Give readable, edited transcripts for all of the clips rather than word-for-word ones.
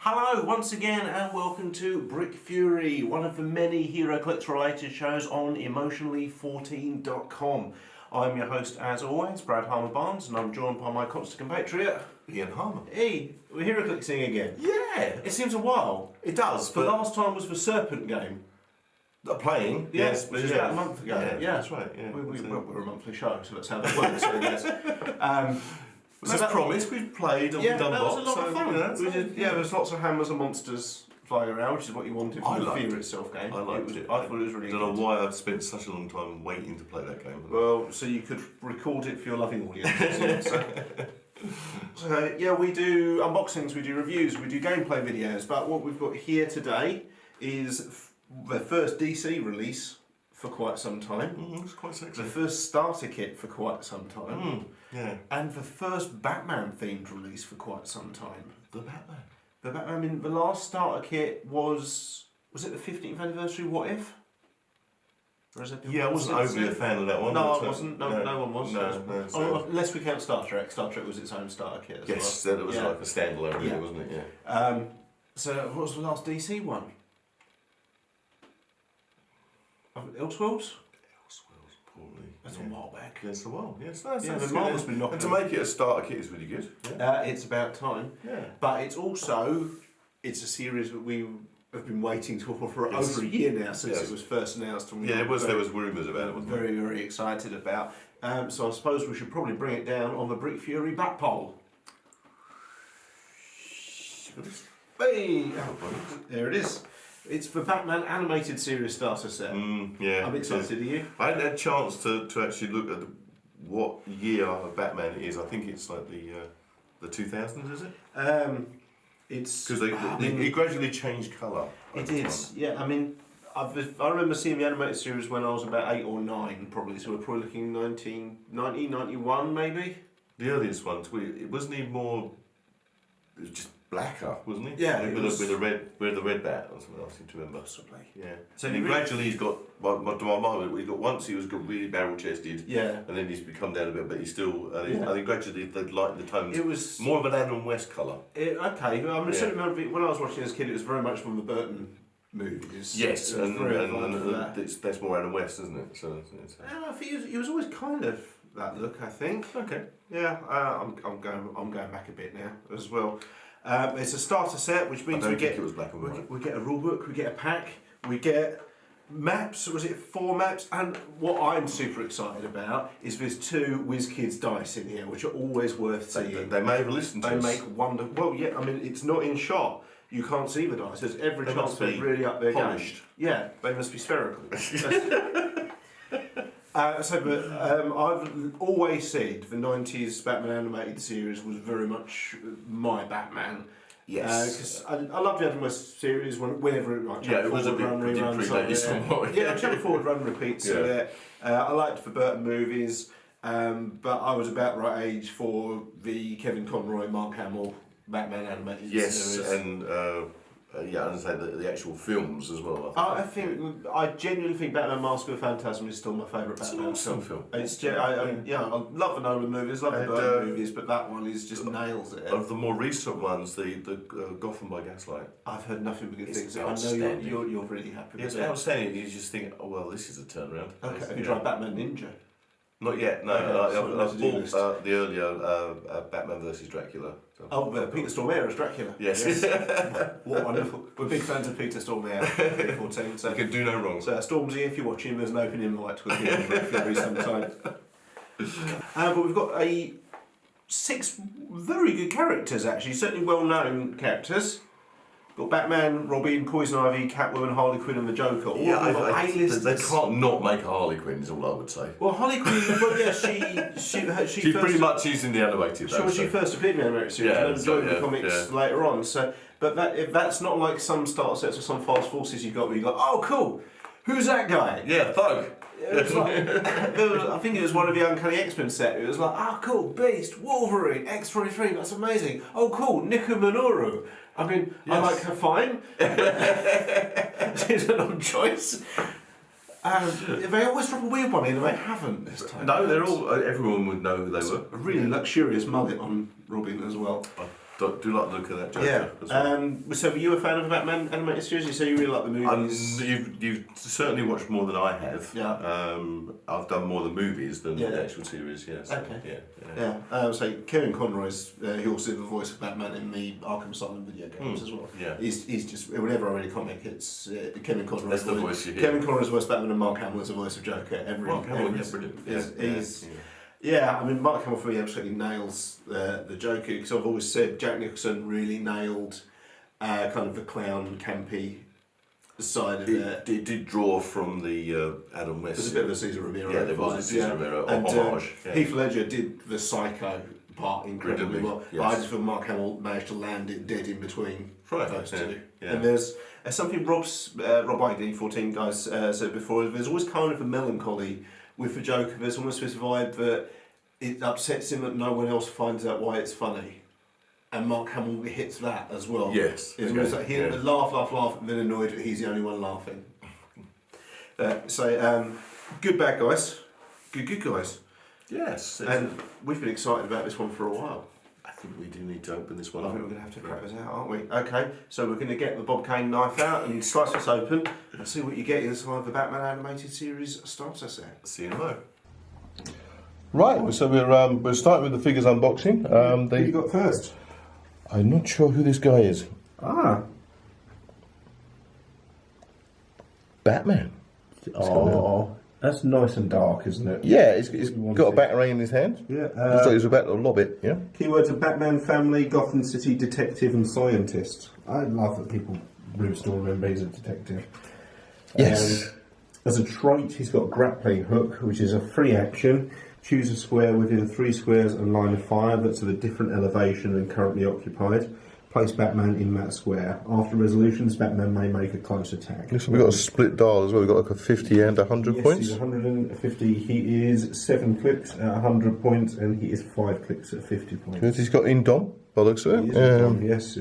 Hello once again and welcome to Brick Fury, one of the many Heroclix related shows on emotionally14.com. I'm your host as always, Brad Harmer Barnes, and I'm joined by my constant compatriot, Ian Harmer. Hey, we're Heroclixing again. Yeah. It seems a while. It does. The last time was the Serpent game. Playing? Yes, which was about a month ago. Yeah, that's right. Yeah. We're a monthly show, so that's how that works, I guess. So that's promised, we've played and we've done that box. was a lot of fun. You know, There's lots of hammers and monsters flying around, which is what you wanted from the Fear itself game. I liked it. I thought it was really good. I don't know why I've spent such a long time waiting to play that game. Well, so you could record it for your loving audience. So yeah, we do unboxings, we do reviews, we do gameplay videos, but what we've got here today is the first DC release for quite some time. It's quite sexy. The first starter kit for quite some time. Yeah. And the first Batman themed release for quite some time. The Batman. The Batman, I mean, the last starter kit was it the 15th anniversary What If? Or is it Yeah, I wasn't overly a fan of that one. No, I wasn't. No one was. No, unless we count Star Trek. Star Trek was its own starter kit as well. Yes, that was like a standalone, really, wasn't it? Yeah. So what was the last DC one? Elseworlds? Elseworlds, probably. That's a while back. Yeah, it's a while. Yes, that's the good. Marvel's been knocking. And to make it a starter kit is really good. Yeah. It's about time. Yeah. But it's also a series that we have been waiting for over a year now since it was first announced. And there was rumours about it, wasn't there? Very, very excited about. So I suppose we should probably bring it down on the Brick Fury bat poll. Hey! There it is. It's the Batman animated series starter set. Yeah. I'm excited, are you? I hadn't had a chance to actually look at what year of Batman it is. I think it's like the 2000s, is it? It's because it gradually changed colour. It is, yeah. I mean, I remember seeing the animated series when I was about 8 or 9, probably. So we're probably looking 1990, 91, maybe. The earliest ones, it wasn't even more. It was just blacker, wasn't it? Yeah, with the red bat or something. I seem to remember. Possibly. Yeah. So and gradually he's got. To my mind, once he was got really barrel chested. Yeah. And then he's come down a bit, but he's still. I think gradually they lightened the tones. It was more of an Adam West colour. Okay, I certainly remember when I was watching as a kid, it was very much from the Burton movies. Yes, and that's more Adam West, isn't it? So. I think he was always kind of that look. I think. Okay. Yeah, I'm going back a bit now as well. It's a starter set, which means we get a rule book, we get a pack, we get maps. Was it 4 maps? And what I'm super excited about is there's 2 WizKids dice in here, which are always worth seeing. They may have listened to us. They make wonderful. Well, yeah. I mean, it's not in shot. You can't see the dice. There's every chance they're really up their polished. Game. Yeah, they must be spherical. I've always said the 90s Batman animated series was very much my Batman. Yes. Because I loved the Adam West series whenever it it was a bit reruns. Yeah, Channel 4 would run repeats of it. I liked the Burton movies, but I was about right age for the Kevin Conroy, Mark Hamill Batman animated series. Yes, and and say the actual films as well. I genuinely think Batman Mask of the Phantasm is still my favourite Batman film. It's I love the Nolan movies, love the Burton movies, but that one just nails it. Of the more recent ones, the Gotham by Gaslight. I've heard nothing but good things. I know you're really happy with it. It's outstanding. You just think, oh well, this is a turnaround. Okay, have you tried Batman Ninja? Not yet, no. I've bought the earlier Batman vs Dracula. So. Oh, Peter Stormare as Dracula. Yes. What wonderful. We're big fans of Peter Stormare, 14. So you can do no wrong. So Stormzy, if you're watching, there's an open invite to appear on Fury sometime. But we've got 6 very good characters, actually. Certainly well-known characters. Got Batman, Robin, Poison Ivy, Catwoman, Harley Quinn and the Joker. All they can't not make a Harley Quinn is all I would say. Well, Harley Quinn, she's pretty much used in the animated. She first appeared in the animated series and then joined the comics later on. So, but that's not like some starter sets or some Fast Forces you've got where you go, oh cool, who's that guy? Yeah, Thug. It was like, I think it was one of the Uncanny X-Men set. It was like, cool, Beast, Wolverine, X-23, that's amazing. Oh cool, Niku Minoru. I mean, I like her fine. She's an odd choice. They always drop a weird one in, and they haven't this time. No, everyone would know who they were. A really luxurious mullet on Robin as well. Do like the look of that Joker Yeah. as well. So were you a fan of the Batman animated series? You say you really like the movies. You've certainly watched more than I have. Yeah. I've done more the movies than the actual series. Yes. Yeah, so, Okay. yeah. So Kevin Conroy's he also did the voice of Batman in the Arkham Asylum video games as well. Yeah. He's just whenever I read a comic, it's Kevin Conroy's That's the voice you hear. Kevin Conroy's voice of Batman and Mark Hamill's the voice of Joker. Mark Hamill, yeah, brilliant. Yeah, I mean, Mark Hamill for me absolutely nails the Joker, because I've always said Jack Nicholson really nailed kind of the clown, campy side of it. It did draw from the Adam West. There's a bit of a Cesar Romero. Yeah, there was a Cesar Romero homage. Heath Ledger did the psycho part incredibly well. Yes. But I just feel Mark Hamill managed to land it dead in between those two. Yeah. And there's something Rob ID 14 guys said before. There's always kind of a melancholy with the Joker. There's almost this vibe that it upsets him that no one else finds out why it's funny, and Mark Hamill hits that as well. Yes, it's almost like he laugh, and then annoyed that he's the only one laughing. Good bad guys, good guys. Yes, and we've been excited about this one for a while. I think we do need to open this one I up. think we're going to have to crack this out, aren't we? Okay, so we're going to get the Bob Kane knife out and slice this open and see what you get inside the Batman animated series starter set. See you in a moment. Right, so we're starting with the figures unboxing. Who you got first? I'm not sure who this guy is. Batman. Oh, that's nice and dark, isn't it? Yeah, he's got a batarang in his hand. Yeah. Looks like he's about to lob it, yeah? Keywords are Batman, family, Gotham City, detective and scientist. I love that people still remember he's a detective. Yes. As a trait, he's got grappling hook, which is a free action. Choose a square within 3 squares and line of fire that's at a different elevation than currently occupied. Place Batman in that square. After resolutions, Batman may make a close attack. Looks like we've got a split dial as well. We've got like a 50 and 100 points. He's 150. He is 7 clicks at 100 points, and he is 5 clicks at 50 points. Good. He's got Indom, by the looks of it. Yes.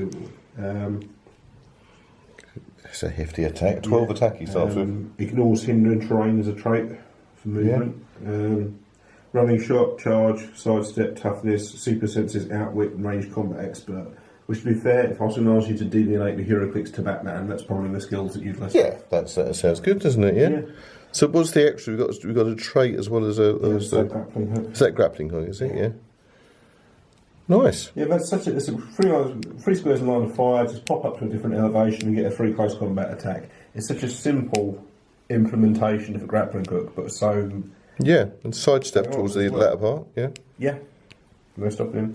It's a hefty attack. 12 attack he starts with. Ignores hindering terrain as a trait for movement. Running shot, charge, sidestep, toughness, super senses, outwit, and range combat expert. Which, to be fair, if I was going to ask you to delineate the Heroclix to Batman, that's probably the skills that you'd list. Yeah, that sounds good, doesn't it? Yeah. So what's the extra? We've got a trait as well as a. Grappling hook. Is that grappling hook? Is it? Yeah. Nice. Yeah, that's it's a free squares and line of fire. Just pop up to a different elevation and get a free close combat attack. It's such a simple implementation of a grappling hook, but so. Yeah, and sidestep towards the latter part. Yeah. Yeah. No stopping him.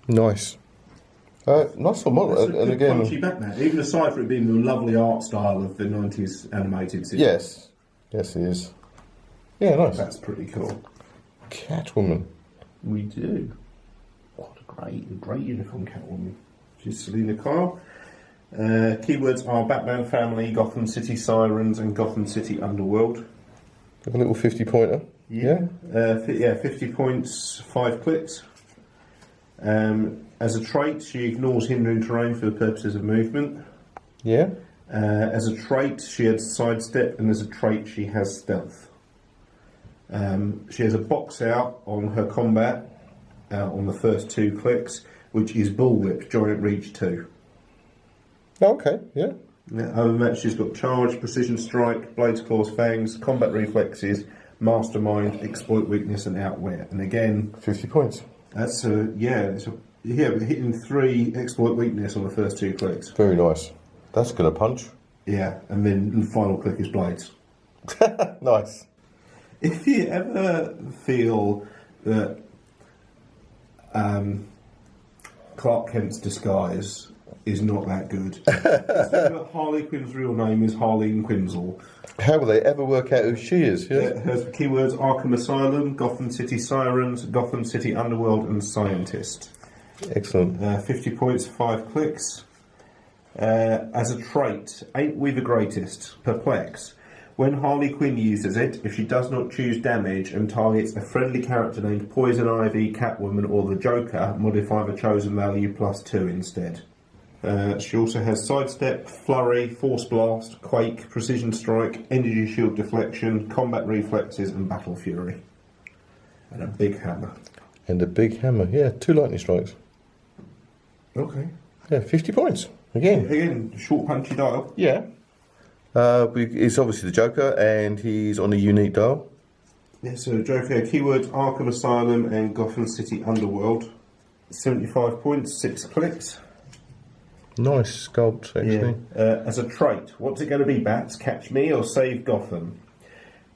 Nice. Nice for model, and again, punchy Batman. Even aside from it being the lovely art style of the 90s animated series. Yes, it is. Yeah, nice. That's pretty cool. Catwoman. We do. What a great uniform, Catwoman. She's Selena Kyle. Keywords are Batman, family, Gotham City Sirens, and Gotham City Underworld. Have a little 50 pointer. Yeah. 50 points, 5 clicks. As a trait, she ignores hindering terrain for the purposes of movement. Yeah. As a trait, she has sidestep, and as a trait, she has stealth. She has a box out on her combat on the first 2 clicks, which is Bullwhip, Giant Reach 2. Okay, yeah. Other than that, she's got charge, precision strike, blades, claws, fangs, combat reflexes, mastermind, exploit weakness, and outwit. And again, 50 points. That's hitting 3 exploit weakness on the first 2 clicks. Very nice. That's gonna punch. Yeah, and then the final click is blades. Nice. If you ever feel that Clark Kent's disguise is not that good, Harley Quinn's real name is Harleen Quinzel. How will they ever work out who she is? Yes? Her keywords: Arkham Asylum, Gotham City Sirens, Gotham City Underworld, and Scientist. Excellent. 50 points, 5 clicks. As a trait, ain't we the greatest? Perplex. When Harley Quinn uses it, if she does not choose damage and targets a friendly character named Poison Ivy, Catwoman, or the Joker, modify the chosen value +2 instead. She also has sidestep, flurry, force blast, quake, precision strike, energy shield deflection, combat reflexes, and battle fury. And a big hammer. And a big hammer. Yeah, 2 lightning strikes. Okay. Yeah, 50 points. Again. Again, short punchy dial. Yeah. It's obviously the Joker, and he's on a unique dial. Yeah, so Joker, keywords Arkham Asylum and Gotham City Underworld. 75 points, 6 clicks. Nice sculpt, actually. Yeah. As a trait, what's it going to be, Bats? Catch me or save Gotham?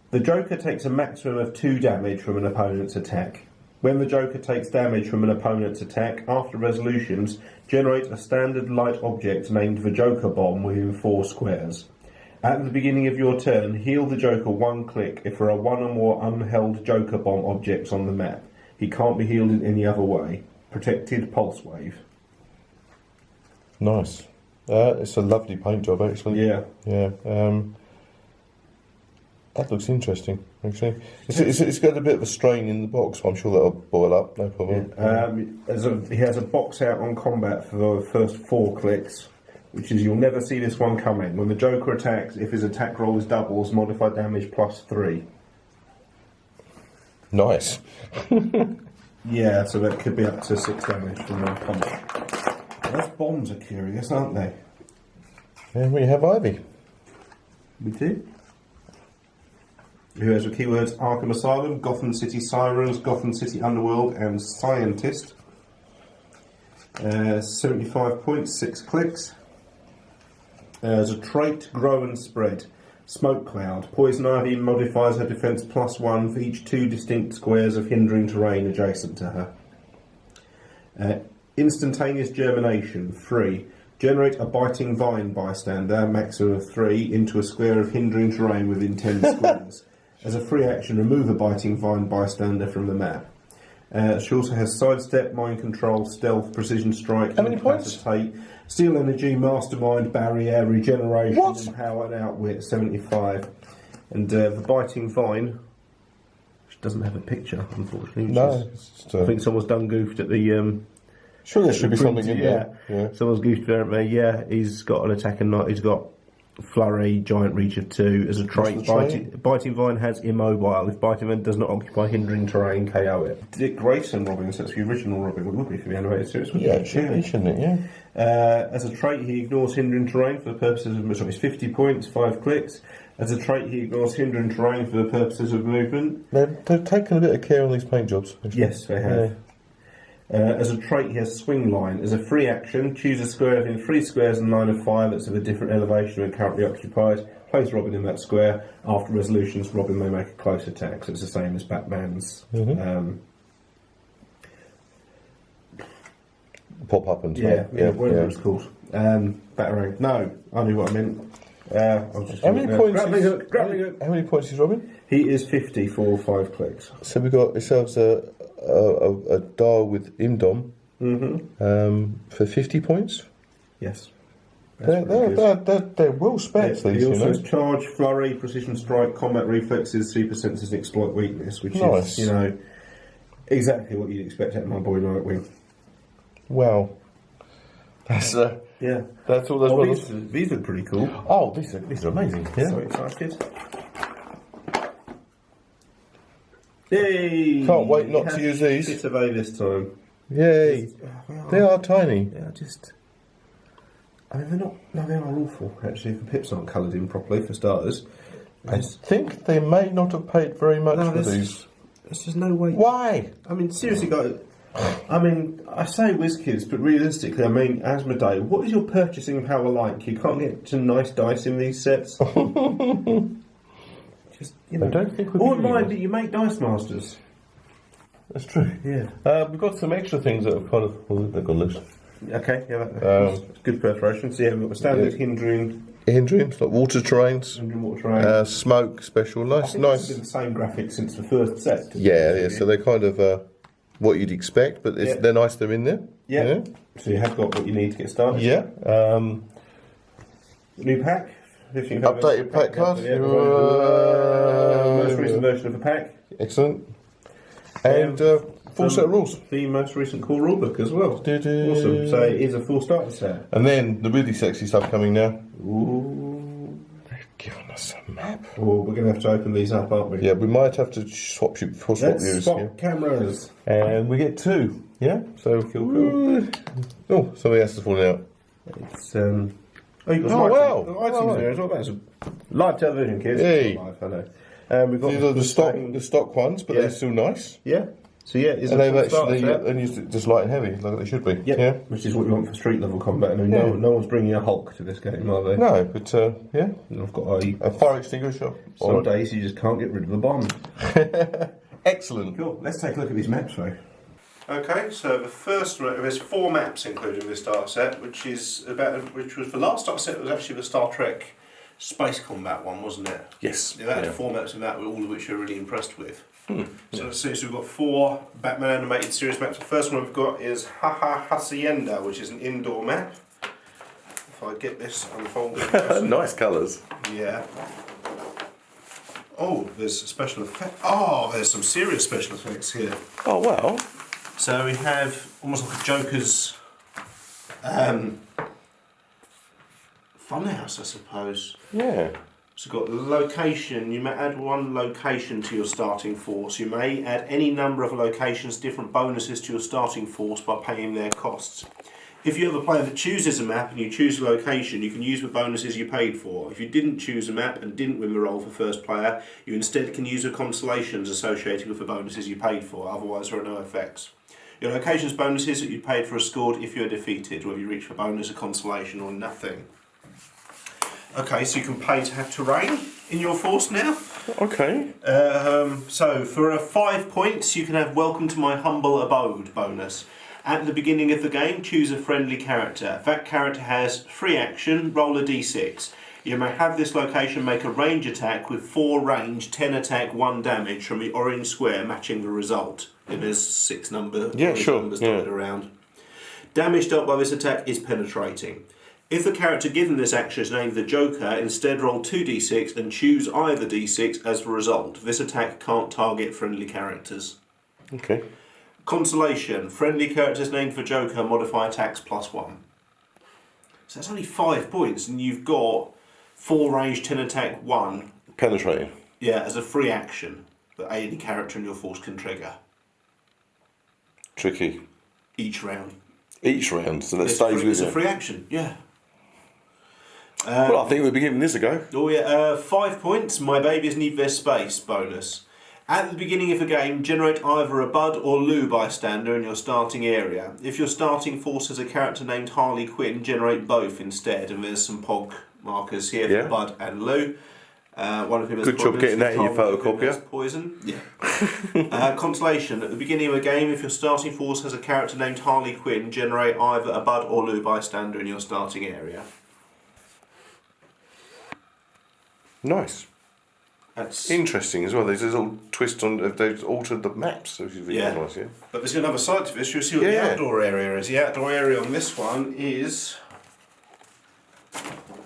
The Joker takes a maximum of 2 damage from an opponent's attack. When the Joker takes damage from an opponent's attack, after resolutions, generate a standard light object named the Joker Bomb within 4 squares. At the beginning of your turn, heal the Joker 1 click if there are 1 or more unheld Joker Bomb objects on the map. He can't be healed in any other way. Protected Pulse Wave. Nice. It's a lovely paint job, actually. Yeah. Yeah. That looks interesting, actually. It's got a bit of a strain in the box, but I'm sure that'll boil up, no problem. Yeah. He has a box out on combat for the first 4 clicks, which is you'll never see this one coming. When the Joker attacks, if his attack roll is doubles, modified damage +3. Nice. Yeah, so that could be up to 6 damage from one punch. Those bombs are curious, aren't they? And we have Ivy. We do. Who has the keywords Arkham Asylum, Gotham City Sirens, Gotham City Underworld, and Scientist. 75 points, 6 clicks. As a trait, Grow and Spread. Smoke Cloud. Poison Ivy modifies her defense +1 for each 2 distinct squares of hindering terrain adjacent to her. Instantaneous Germination. 3. Generate a Biting Vine bystander, maximum of 3, into a square of hindering terrain within 10 squares. As a free action, remove a Biting Vine bystander from the map. She also has Sidestep, Mind Control, Stealth, Precision Strike, how many points? Steel Energy, Mastermind, Barrier, Regeneration, What? and Power and Outwit, 75. And the Biting Vine, which doesn't have a picture, unfortunately. No. I think someone's done goofed at the... Sure, there should be something in yeah. there. Yeah. Someone's goofed there, mate. Yeah, he's got an attack and not. He's got Flurry, Giant Reach of 2 as a trait. Biting Vine has Immobile. If Biting Vine does not occupy hindering terrain, KO it. Dick Grayson Robin, so that's the original Robin. It would be for the animated series. Yeah, it should be, shouldn't it? Yeah. As a trait, he ignores hindering terrain for the purposes of... Sorry, it's 50 points, 5 clicks. As a trait, he ignores hindering terrain for the purposes of movement. They've taken a bit of care on these paint jobs. Actually. Yes, they have. Yeah. As a trait, he has Swing Line. As a free action, choose a square within 3 squares and line of fire that's of a different elevation than currently occupied. Place Robin in that square. After resolutions, Robin may make a close attack. So it's the same as Batman's pop up and whatever it's called. Batarang. No, I knew what I meant. I was just how many points? Grappling hook. How many points is Robin? He is 50 for 5 clicks. So we've got ourselves a dial with Imdom for 50 points. Yes. They're well specced, these, he also has Charge, Flurry, Precision Strike, Combat Reflexes, Super Senses, and Exploit Weakness, which is, exactly what you'd expect out of my boy Nightwing. Wow. That's yeah. That's all those models. These look pretty cool. Oh, these are amazing. Yeah. So excited. Yay! Can't wait not to use these. Bit of A this time. Yay! They are tiny. Yeah, I mean, they're not. No, they are awful. Actually, the pips aren't coloured in properly for starters. I think they may not have paid very much for these. There's just no way. Why? I mean, seriously, guys. I mean, I say WizKids, but realistically, I mean, Asmodee, what is your purchasing power like? You can't get some nice dice in these sets. Just, I don't think we're. Or mind that you make Dice Masters. That's true. Yeah. We've got some extra things that have kind of. Well, they've got loose. Okay, yeah, that's good perforation. So yeah, we've got standard hindering. Hindering, like water terrains. Water terrain. Smoke special. Nice. It's been the same graphics since the first set. Yeah. So they're kind of what you'd expect, but they're nice. They're in there. Yeah. So you have got what you need to get started. Yeah. New pack. Updated pack card. Most recent version of the pack. Excellent. And full set of rules. The most recent core rulebook as well. Awesome. So it is a full starter set. And then the really sexy stuff coming now. Ooh. given us a map. Oh, we're going to have to open these up, aren't we? Yeah, we might have to swap Let's views. swap Yeah. cameras. And we get 2. Yeah, so Cool. Oh, somebody else is falling out. It's oh, you got Oh, wow. iTunes there as well. That's a live television, kids. Hey. Live, I know. We've got These are the stock ones, but Yeah. they're still nice. Yeah. So yeah, it's And a they've full starter actually set. and used just light and heavy, like they should be. Yep. Yeah. Which is what you want for street level combat. I mean, Yeah. no one's bringing a Hulk to this game, are they? No, but yeah, And I've got a fire extinguisher. some days you just can't get rid of a bomb. Excellent. Cool. Let's take a look at these maps, though. Okay, so the first there's 4 maps included in this starter set, which was the last starter set was actually the Star Trek Space Combat one, wasn't it? Yes. Yeah, that had 4 maps in that, all of which you're really impressed with. So let's see, so we've got 4 Batman animated series maps. The first one we've got is Hacienda, which is an indoor map. If I get this unfolded. Nice colours. Yeah. Oh, there's a special effect. Oh, there's some serious special effects here. Oh wow. So we have almost like a Joker's funhouse, I suppose. Yeah. So we've got the location. You may add 1 location to your starting force. You may add any number of locations, different bonuses to your starting force by paying their costs. If you have a player that chooses a map and you choose a location, you can use the bonuses you paid for. If you didn't choose a map and didn't win the roll for first player, you instead can use the constellations associated with the bonuses you paid for. Otherwise, there are no effects. Your locations bonuses that you paid for are scored if you are defeated, whether you reach the bonus, a constellation, or nothing. Okay, so you can pay to have terrain in your force now. Okay. So for 5 points, you can have Welcome to My Humble Abode bonus. At the beginning of the game, choose a friendly character. That character has free action, roll a d6. You may have this location make a range attack with 4 range, 10 attack, 1 damage from the orange square matching the result. And there's 6 numbers dotted around. Damage dealt by this attack is penetrating. If the character given this action is named the Joker, instead roll 2d6 and choose either d6 as the result. This attack can't target friendly characters. Okay. Consolation. Friendly characters named for Joker modify attacks +1. So that's only 5 points, and you've got 4 range, 10 attack, 1. Penetrating. Yeah, as a free action that any character in your force can trigger. Tricky. Each round. Each round, so that stays with It's you. a free action, yeah. Well, I think we'll be giving this a go. Oh yeah, 5 points. My babies need their space bonus. At the beginning of the game, generate either a Bud or Lou bystander in your starting area. If your starting force has a character named Harley Quinn, generate both instead. And there's some POG markers here for Bud and Lou. One of them has Good job getting that in your Harley Quinn photocopier. has poison. Yeah. Consolation. At the beginning of a game, if your starting force has a character named Harley Quinn, generate either a Bud or Lou bystander in your starting area. Nice. That's Interesting as well. There's this little twist on. They've altered the maps, which is really nice. Yeah. But there's another side to this. You'll see what the outdoor area is. The outdoor area on this one is.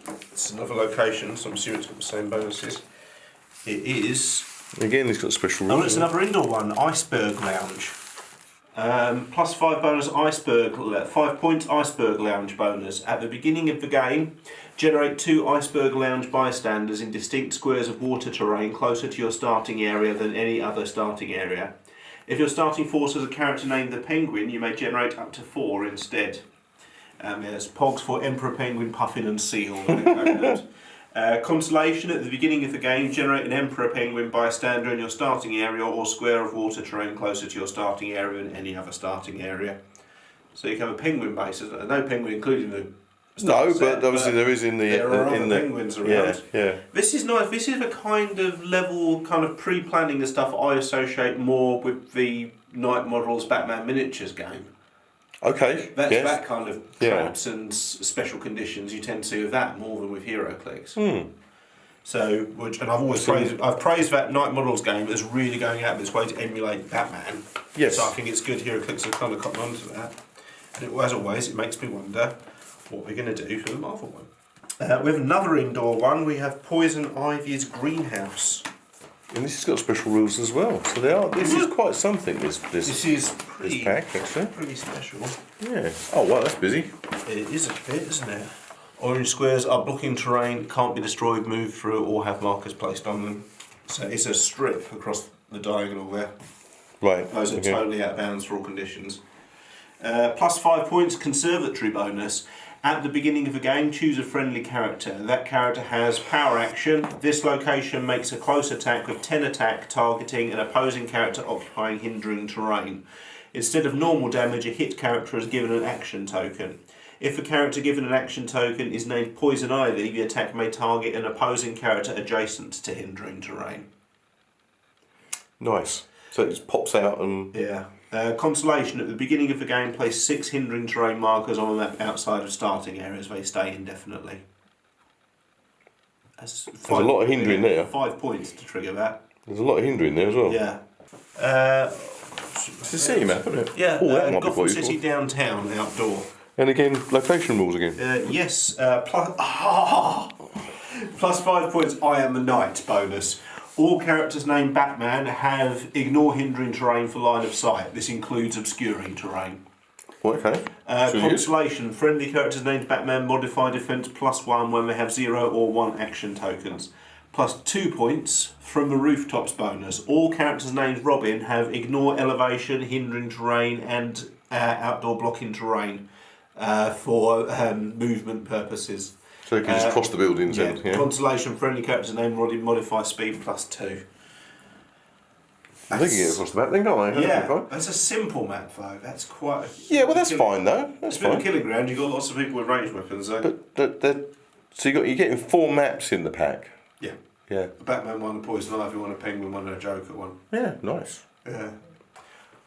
It's another location, so I'm assuming it's got the same bonuses. It is. Again, it's got special rules. Oh, it's another indoor one. Iceberg Lounge. +5 bonus iceberg. 5 points iceberg lounge bonus. At the beginning of the game, generate 2 iceberg lounge bystanders in distinct squares of water terrain closer to your starting area than any other starting area. If your starting force has a character named the Penguin, you may generate up to 4 instead. There's Pogs for Emperor Penguin, Puffin and Seal. Consolation. At the beginning of the game, generate an Emperor Penguin bystander in your starting area or square of water terrain closer to your starting area than any other starting area. So you can have a penguin base. No penguin included in the No, set, but obviously there is in the there are other penguins around. Yeah. This is nice. This is the kind of level, kind of pre-planning the stuff I associate more with the Night Models Batman Miniatures game. Okay. That's yes. that kind of traps and special conditions. You tend to see with that more than with Heroclix. So, and I've praised that Night Models game as really going out of its way to emulate Batman. Yes. So I think it's good. Heroclix have kind of cottoned on to that. And as always, it makes me wonder what we're going to do for the Marvel one. We have another indoor one. We have Poison Ivy's Greenhouse. And this has got special rules as well. So they are. This is quite something. This is pretty, this pack actually. pretty special. Yeah. Oh wow, that's busy. It is a bit, isn't it? Orange squares are blocking terrain, can't be destroyed, moved through, or have markers placed on them. So it's a strip across the diagonal there. Right. Those are totally out of bounds for all conditions. Plus 5 points, conservatory bonus. At the beginning of a game, choose a friendly character. That character has power action. This location makes a close attack with 10 attack, targeting an opposing character occupying hindering terrain. Instead of normal damage, a hit character is given an action token. If a character given an action token is named Poison Ivy, the attack may target an opposing character adjacent to hindering terrain. Nice. So it just pops out and... Yeah. Consolation, at the beginning of the game, place 6 hindering terrain markers on a map outside of starting areas. They stay indefinitely. There's a lot of hindering there. 5 points to trigger that. There's a lot of hindering there as well. Yeah. It's a city map, isn't it? Yeah, Oh, that might be Gotham quite City useful. downtown, outdoor. And again, location rules again. Yes, plus 5 points, I am the knight bonus. All characters named Batman have ignore hindering terrain for line of sight. This includes obscuring terrain. Okay. Consolation, friendly characters named Batman modify defense +1 when they have 0 or 1 action tokens. Plus 2 points from the rooftops bonus. All characters named Robin have ignore elevation, hindering terrain and outdoor blocking terrain for movement purposes. So you can just cross the buildings Yeah. then, yeah? Consolation, friendly characters named Roddy modify speed +2. I think you get across the map then, can't I? Yeah, that's a simple map though. That's quite. Yeah, well that's fine though. That's It's a bit of a fine. killing ground. You've got lots of people with ranged weapons. So. So you're getting 4 maps in the pack. Yeah. Yeah. The Batman one, the Poison Ivy one, a Penguin one, and a Joker one. Yeah, nice. Yeah.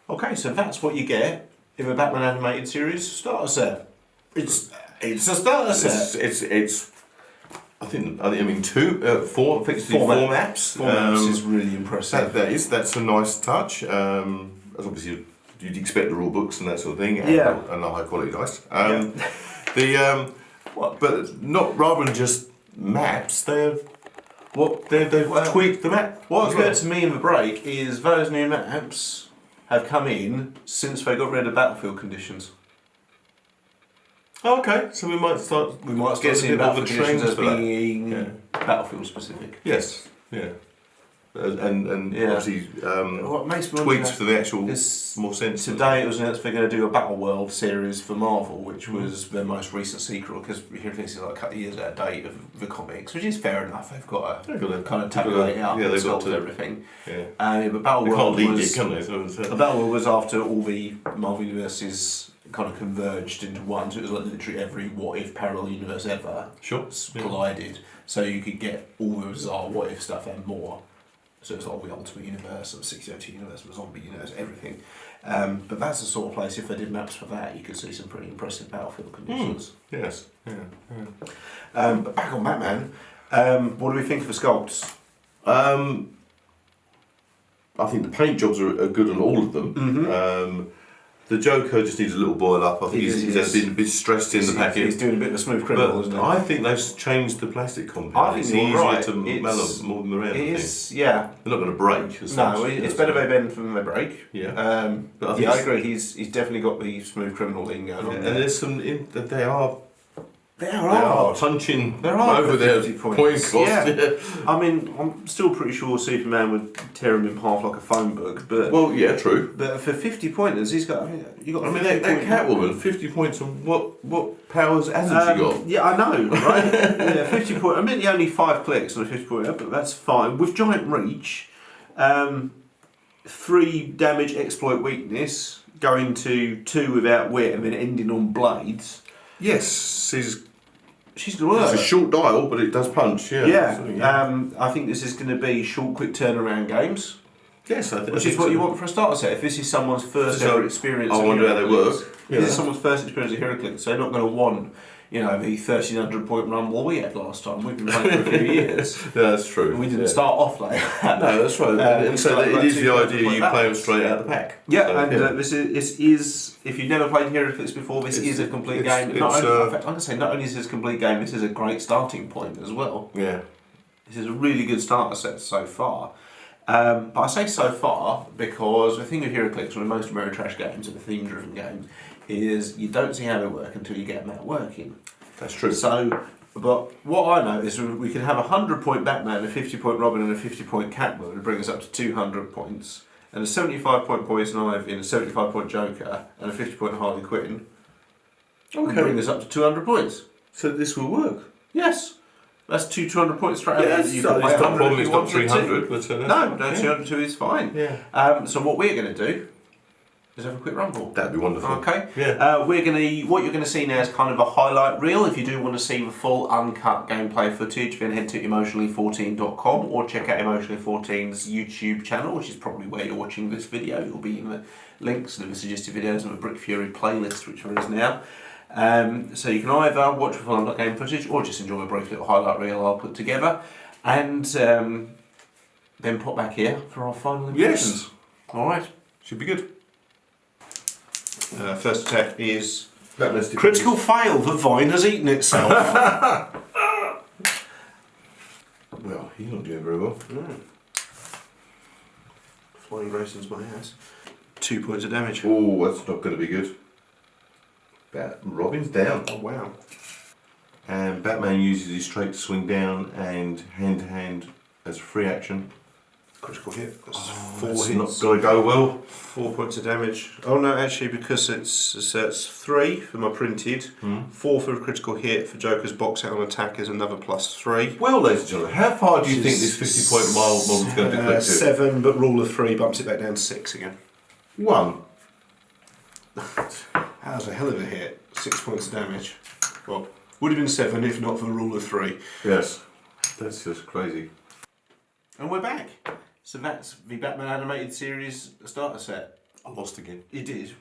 Okay, so that's what you get in a Batman animated series starter set. It's a starter set. It's. I mean 4 effectively 4 maps. 4 maps is really impressive. That's a nice touch. As obviously you'd expect the rule books and that sort of thing. Yeah. And the high quality dice. But not rather than just maps. They've tweaked the map. What occurred to me in the break is those new maps have come in since they got rid of battlefield conditions. Oh, okay, so we might start Getting a bit of a battlefield trend conditions as for that. being battlefield specific. Yes, yeah. And Yeah. obviously What makes me tweaks wonder for the actual is more sense. today it was announced they're going to do a Battle World series for Marvel, which was their most recent sequel, because Heroclix is like a couple of years out of date of the comics, which is fair enough. They've got to kind of tabulate out they've got sculpt to everything. Yeah. But Battle They World can't lead was it, can they? So the Battle World was after all the Marvel universes kind of converged into one, so it was like literally every what if parallel universe ever sure. collided, so you could get all the bizarre what if stuff and more. So it's like the Ultimate Universe, the 6002 Universe, the Zombie Universe, everything. But that's the sort of place, if they did maps for that, you could see some pretty impressive battlefield conditions. Yes. Yeah. But back on Batman, what do we think of the sculpts? I think the paint jobs are good on all of them. Mm-hmm. The Joker just needs a little boil up. I think he's been a bit stressed in the package. He's doing a bit of a smooth criminal, isn't he? I think they've changed the plastic compound. I think it's you're easier right. to mellow them around. It is, yeah. They're not going to break. As No, such. it's better they bend than they break. Yeah. But I agree. He's definitely got the smooth criminal thing going on. And there. there's some. They are punching There are over their 50 point points. cost. Yeah. I mean, I'm still pretty sure Superman would tear him in half like a phone book, but Well, yeah, true. but for 50 pointers, he's got. You got. I mean, 50 that Catwoman, 50 points. And what powers hasn't she got? Yeah, I know, right? Yeah, 50 point. I mean, only 5 clicks on a 50 pointer, but that's fine. With Giant Reach, 3 damage, exploit, weakness, going to 2 without wit, and then ending on blades. Yes, She's going to work. it's a short dial, but it does punch. Yeah. Yeah, So, I think this is going to be short, quick turnaround games, yes, I think. which is what you want for a starter set. If this is someone's first So, ever experience, I of wonder how they Heroclix, work. If this is someone's first experience of Heroclix, so they're not going to want, the 1300 point run what we had last time. We've been playing for a few years. Yeah, that's true. We didn't start off like that. No, that's right. And so started it like is the 200 idea point you play them battles. straight out of the pack. Yeah, So, and this is if you've never played Heroclix before, this is a complete game. In fact, I'm going to say not only is this a complete game, this is a great starting point as well. Yeah. This is a really good starter set so far. But I say so far because the thing with Heroclix, or most Ameritrash games, and the theme-driven games, is you don't see how they work until you get them out working. That's true. So, but what I noticed, we can have a 100-point Batman, a 50-point Robin, and a 50-point Catwoman to bring us up to 200 points. And a 75-point Poison Ivy, and a 75-point Joker, and a 50-point Harley Quinn. Okay. Bring us up to 200 points. So this will work? Yes. That's 200 points straight out. You can play 100 if you want 300. But, no, 202 is fine. Yeah. So what we're going to do is have a quick rumble. That'd be wonderful. Okay. Yeah. What you're going to see now is kind of a highlight reel. If you do want to see the full uncut gameplay footage, then head to emotionally14.com or check out Emotionally14's YouTube channel, which is probably where you're watching this video. It'll be in the links to the suggested videos and the Brick Fury playlist, which there is now. So you can either watch the full uncut game footage or just enjoy a brief little highlight reel I'll put together, and then pop back here for our final impressions. Yes. All right. Should be good. First attack is critical fail. The vine has eaten itself. Well, you're not doing very well. Flying Grayson's my ass. 2 points of damage. Oh, that's not going to be good. Robin's down. Oh wow. And Batman uses his trait to swing down and hand to hand as a free action. Critical hit. That's 4 hits. Not going to go well. 4 points of damage. Oh no, actually, because it's 3 for my printed, 4 for a critical hit for Joker's box out on attack is another +3. Well, ladies and gentlemen, how far do you think this 50-point model is going to deflect to? 7, but rule of 3 bumps it back down to 6 again. 1. That was a hell of a hit. 6 points of damage. Well, would have been 7 if not for the rule of 3. Yes. That's just crazy. And we're back. So that's the Batman Animated Series starter set. I lost again. You did.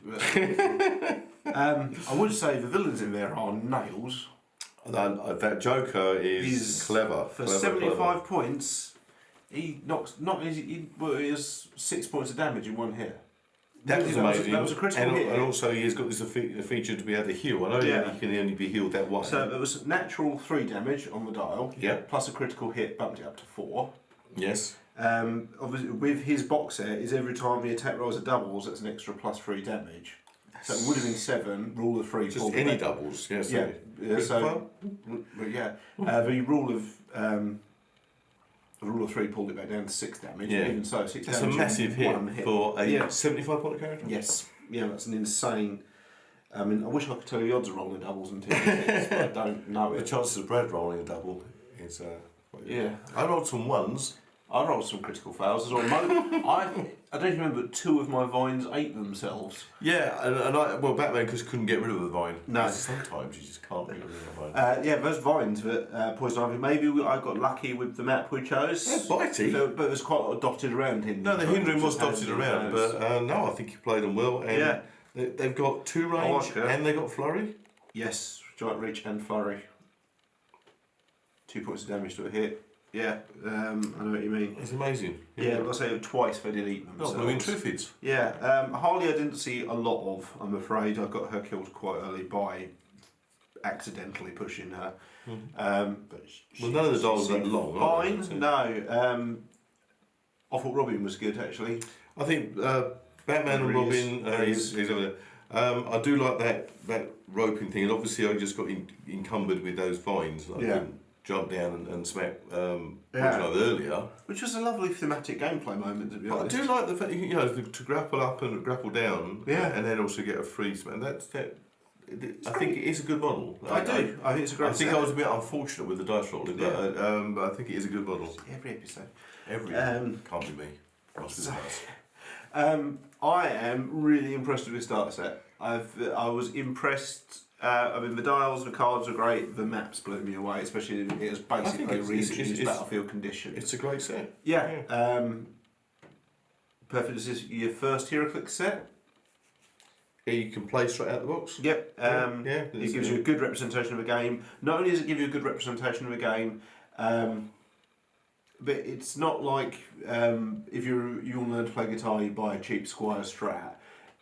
I would say the villains in there are nails. That Joker is clever. For 75 points, he has 6 points of damage in one hit. That was amazing. That was a critical hit. And also he's got this feature to be able to heal. I know he can only be healed that way. So it was natural 3 damage on the dial. Yeah. Plus a critical hit bumped it up to 4. Yes. Obviously, with his box set, is every time the attack rolls at doubles, that's an extra +3 damage. So it would have been 7. Rule of 3. Just any doubles. Yes. Yeah. The rule of 3 pulled it back down to 6 damage. Yeah. Even so, 6 that's damage. That's a massive hit for a 75-point character. Yes. Yeah, that's an insane. I mean, I wish I could tell you the odds of rolling doubles and 2 hits, but I don't know it. The chances of Brad rolling a double is. Yeah. I rolled some 1s. I rolled some critical fails as well. I don't remember, but 2 of my vines ate themselves. Yeah, well, Batman couldn't get rid of the vine. No. Sometimes you just can't get rid of the vine. Yeah, those vines that Poison Ivy, maybe I got lucky with the map we chose. Yeah, bitey. But it was quite a lot dotted around him. No, the hindering was dotted around, but no, I think you played them well. And they've got 2 range and they've got flurry. Yes, giant reach and flurry. 2 points of damage to a hit. Yeah, I know what you mean. It's amazing. Yeah, I'll say it twice they did eat themselves. No, I mean Triffids. Yeah, Harley I didn't see a lot of, I'm afraid. I got her killed quite early by accidentally pushing her. But none of the dolls that long. Fine, no. I thought Robin was good actually. I think Batman and Robin is over there. I do like that roping thing, and obviously I just got encumbered with those vines. I couldn't jump down and smack earlier. Which was a lovely thematic gameplay moment, to be honest. I do like the fact to grapple up and grapple down, and then also get a free smack. I think it is a good model. I think it's a great. I think I was a bit unfortunate with the dice rolling, but I think it is a good model. Every episode. Can't be me. Must be I am really impressed with this starter set. I was impressed. I mean, the dials, the cards are great. The maps blew me away, especially it was basically reintroduced battlefield conditions. It's a great set. Yeah. Perfect. This is your first Heroclix set. Yeah, you can play straight out the box. Yep. It gives you a good representation of a game. Not only does it give you a good representation of a game, but it's not like if you want to learn to play guitar, you buy a cheap Squire Strat.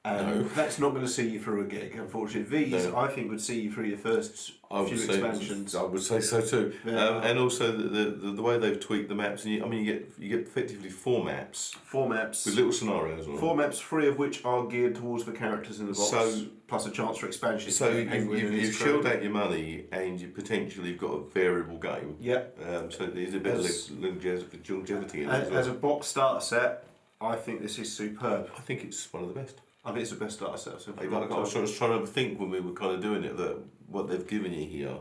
That's not going to see you through a gig, unfortunately. These, I think, would see you through your first few expansions. I would say so too. Yeah. And also the way they've tweaked the maps, and you get effectively 4 maps. 4 maps. With little scenarios on them. 4 maps, 3 of which are geared towards the characters in the box, plus a chance for expansion. So you've shelled out your money, and you potentially got a variable game. Yep. So there's a bit of longevity in it. As a box starter set, I think this is superb. I think it's one of the best. I think it's the best starter set. I was trying to think when we were kind of doing it that what they've given you here,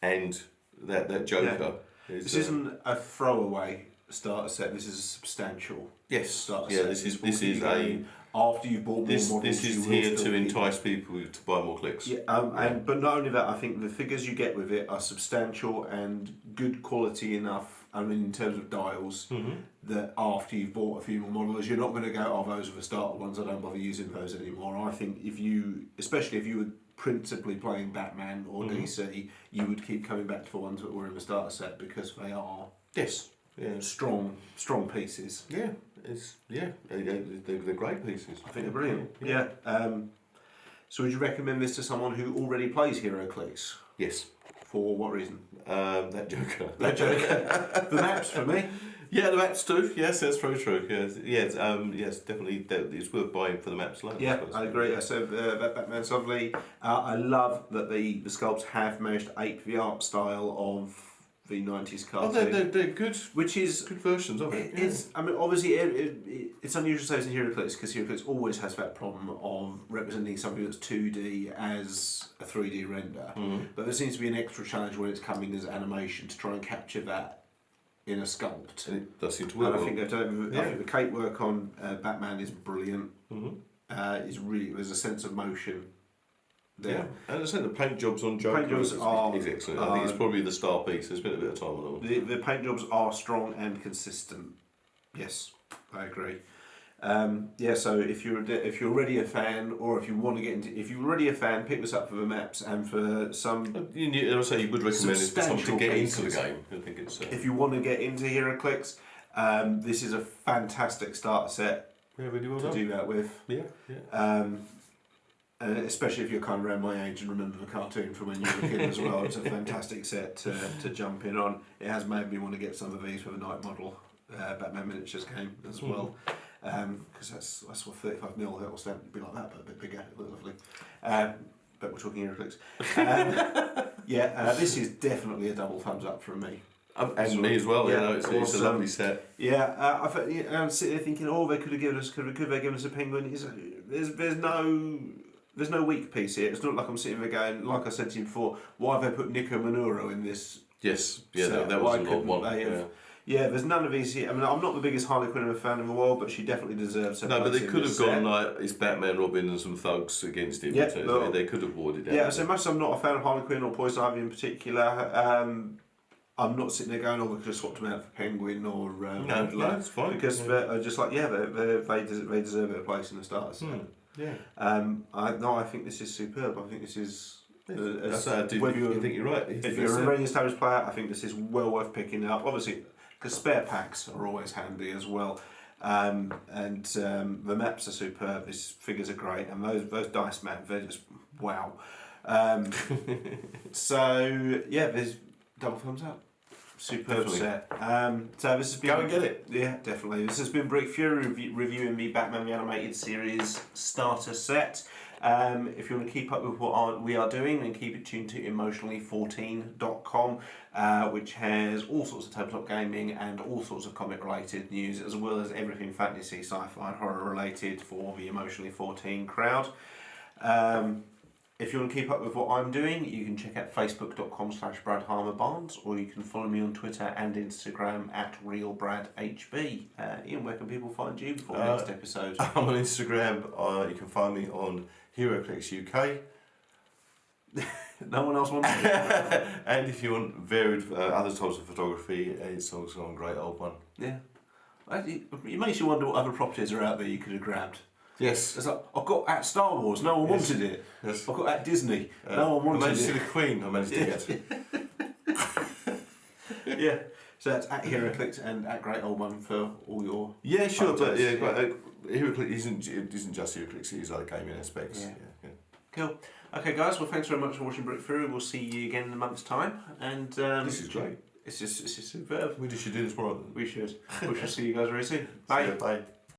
and that Joker. Yeah. This isn't a throwaway starter set. This is a substantial. Starter set. This is a. After you've bought more models, this is here to entice people to buy more clicks. Yeah, but not only that, I think the figures you get with it are substantial and good quality enough. I mean, in terms of dials, that after you've bought a few more models, you're not going to go, oh, those are the starter ones, I don't bother using those anymore. I think especially if you were principally playing Batman or DC, you would keep coming back to the ones that were in the starter set because they are strong pieces. Yeah, they're great pieces. I think they're brilliant. Yeah. So would you recommend this to someone who already plays Heroclix? Yes. For what reason? That Joker. The maps for me. Yeah, the maps too. Yes, that's very true. Yes, definitely. It's worth buying for the maps alone. Yeah, I agree. So Batman's lovely. I love that the sculpts have managed to ape the art style of the 90s cartoon. Oh, they're good. Which is good versions of it. It's, I mean, obviously, it's unusual to say it's in Heroclix because Heroclix always has that problem of representing something that's 2D as a 3D render. But there seems to be an extra challenge when it's coming as animation to try and capture that in a sculpt. And it does seem to work. And I think they've done. I think the cape work on Batman is brilliant. There's a sense of motion. Yeah, and I think the paint jobs on Joker is excellent. I think it's probably the star piece. There's been a bit of time on them. The paint jobs are strong and consistent. Yes, I agree. So if you're already a fan, or if you want to get into, if you're already a fan, pick this up for the maps and for some. I would say you would recommend it for someone to get into the game. I think it's. If you want to get into Heroclix, this is a fantastic starter set. Yeah, really well to do that with. Yeah. Especially if you're kind of around my age and remember the cartoon from when you were a kid as well. It's a fantastic set to jump in on. It has made me want to get some of these for the night model Batman miniatures game as well. Because that's what 35mm, that will stand be like that, but a bit bigger. It looks lovely. But we're talking Heroclix. This is definitely a double thumbs up from me. And me as well. It's a lovely set. Yeah, I'm sitting there thinking, they could have given us, could they given us a penguin? There's no weak piece here. It's not like I'm sitting there going, like I said to you before, why have they put Nico Manuro in this? Yes, that was an odd one. There's none of these here. I mean, I'm not the biggest Harley Quinn fan in the world, but she definitely deserves it. No, but they could have gone like it's Batman, Robin, and some thugs against him. Yeah, they could have warded down. Yeah, so much as I'm not a fan of Harley Quinn or Poison Ivy in particular, I'm not sitting there going, we could have swapped them out for Penguin or no, it's fine. Because they're just like, they deserve their place in the starter set. I think this is superb. I think this is. You think you're right. If you're a very established player, I think this is well worth picking up. Obviously, because spare packs are always handy as well. The maps are superb. These figures are great, and those dice maps, they're just wow. There's double thumbs up. Superb set. So this has been. Go and get it. Yeah, definitely. This has been Brick Fury reviewing the Batman the Animated Series starter set. If you want to keep up with what we are doing, then keep it tuned to emotionally14.com, which has all sorts of tabletop gaming and all sorts of comic related news, as well as everything fantasy, sci-fi and horror related for the Emotionally 14 crowd. If you want to keep up with what I'm doing, you can check out facebook.com/BradHarmerBarnes, or you can follow me on Twitter and Instagram @RealBradHB. Ian, where can people find you before the next episode? I'm on Instagram. You can find me on Heroclix UK. No one else wants it. And if you want varied other types of photography, it's also a great old one. Yeah. It makes you wonder what other properties are out there you could have grabbed. Yes. It's like, I've got at Star Wars, no one wanted it. Yes. I've got at Disney, no one wanted it. I managed to see the Queen, I managed to get. Yeah. So that's at Heroclix and at Great Old One for all your. Yeah, sure, but Heroclix isn't just Heroclix, it is other gaming aspects. Yeah. Cool. Okay, guys. Well, thanks very much for watching Brick Through. We'll see you again in a month's time. And this is great. It's just superb. We should do this more often. We should. We shall see you guys very soon. Bye. Bye.